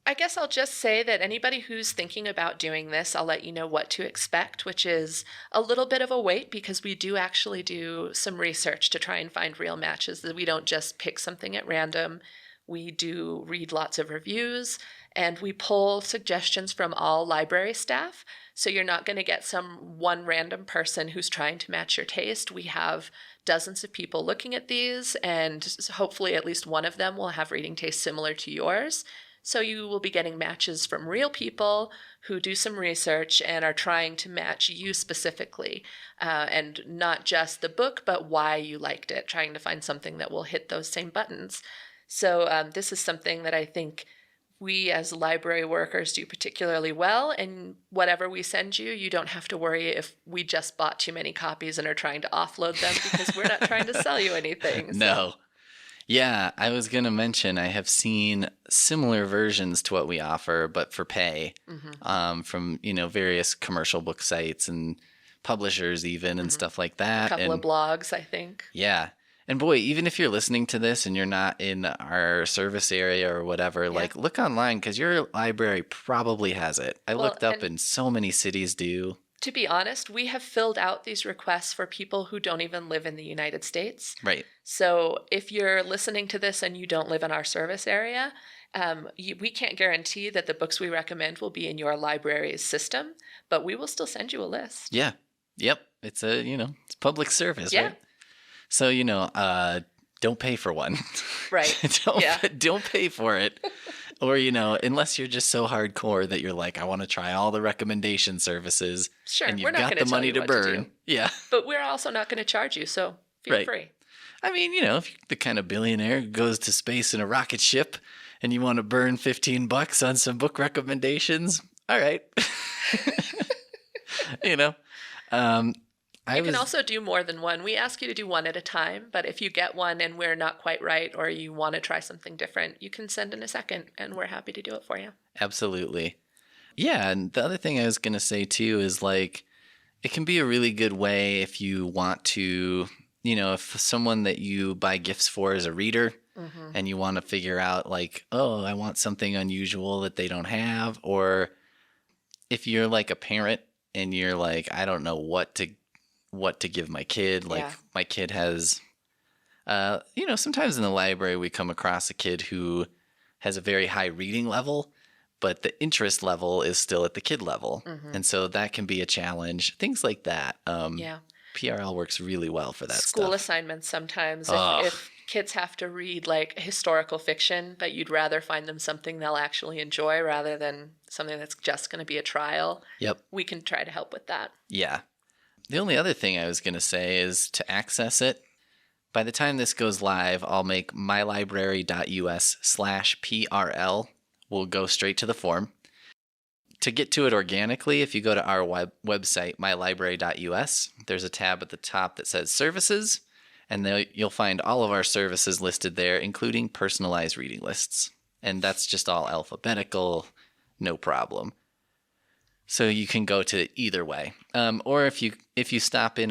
I guess I'll just say that anybody who's thinking about doing this, I'll let you know what to expect, which is a little bit of a wait because we do actually do some research to try and find real matches, that we don't just pick something at random. We do read lots of reviews and we pull suggestions from all library staff. So you're not going to get some one random person who's trying to match your taste. We have dozens of people looking at these, and hopefully at least one of them will have reading tastes similar to yours. So you will be getting matches from real people who do some research and are trying to match you specifically, and not just the book, but why you liked it, trying to find something that will hit those same buttons. So this is something that I think we as library workers do particularly well, and whatever we send you, you don't have to worry if we just bought too many copies and are trying to offload them because we're not trying to sell you anything. So. No. Yeah, I was going to mention I have seen similar versions to what we offer, but for pay, from, various commercial book sites and publishers even and stuff like that. A couple of blogs, I think. Yeah. And boy, even if you're listening to this and you're not in our service area or whatever, look online because your library probably has it. I looked up and so many cities do. To be honest, we have filled out these requests for people who don't even live in the United States. Right. So if you're listening to this and you don't live in our service area, we can't guarantee that the books we recommend will be in your library's system, but we will still send you a list. Yeah. Yep. It's it's public service, right? So, don't pay for one. Right. Don't pay for it. Or, unless you're just so hardcore that you're like, I want to try all the recommendation services. Sure, and you've got the money to burn. Yeah. But we're also not going to charge you, so feel free. I mean, if you're the kind of billionaire who goes to space in a rocket ship and you want to burn $15 on some book recommendations, all right. You can also do more than one. We ask you to do one at a time, but if you get one and we're not quite right or you want to try something different, you can send in a second and we're happy to do it for you. Absolutely. Yeah, and the other thing I was going to say too is it can be a really good way if you want to, if someone that you buy gifts for is a reader and you want to figure out I want something unusual that they don't have, or if you're a parent and you're I don't know what to give my kid. My kid has, sometimes in the library we come across a kid who has a very high reading level, but the interest level is still at the kid level. And so that can be a challenge. Things like that. PRL works really well for that School stuff. assignments sometimes. If kids have to read historical fiction, but you'd rather find them something they'll actually enjoy rather than something that's just going to be a trial. Yep. We can try to help with that. Yeah. The only other thing I was going to say is to access it. By the time this goes live, I'll make mylibrary.us/PRL. We'll go straight to the form. To get to it organically, if you go to our website, mylibrary.us, there's a tab at the top that says Services, and you'll find all of our services listed there, including personalized reading lists. And that's just all alphabetical, no problem. So you can go to either way. Or if you stop in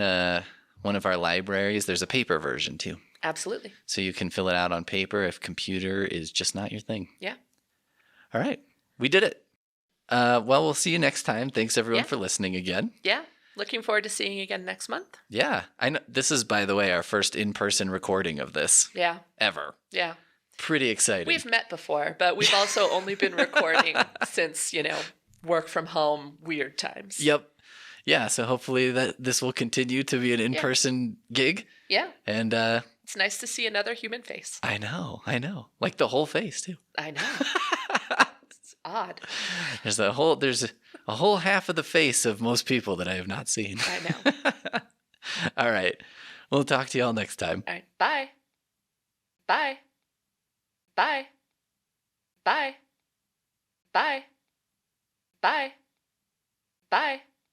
one of our libraries, there's a paper version too. Absolutely. So you can fill it out on paper if computer is just not your thing. Yeah. All right. We did it. Well, we'll see you next time. Thanks everyone for listening again. Yeah. Looking forward to seeing you again next month. Yeah. I know this is, by the way, our first in-person recording of this. Yeah. Ever. Yeah. Pretty exciting. We've met before, but we've also only been recording since, work from home, weird times. Yep. Yeah, so hopefully this will continue to be an in-person gig. Yeah. And it's nice to see another human face. I know. The whole face too. I know. It's odd. There's a whole half of the face of most people that I have not seen. I know. All right. We'll talk to you all next time. All right. Bye. Bye. Bye. Bye. Bye. Bye. Bye.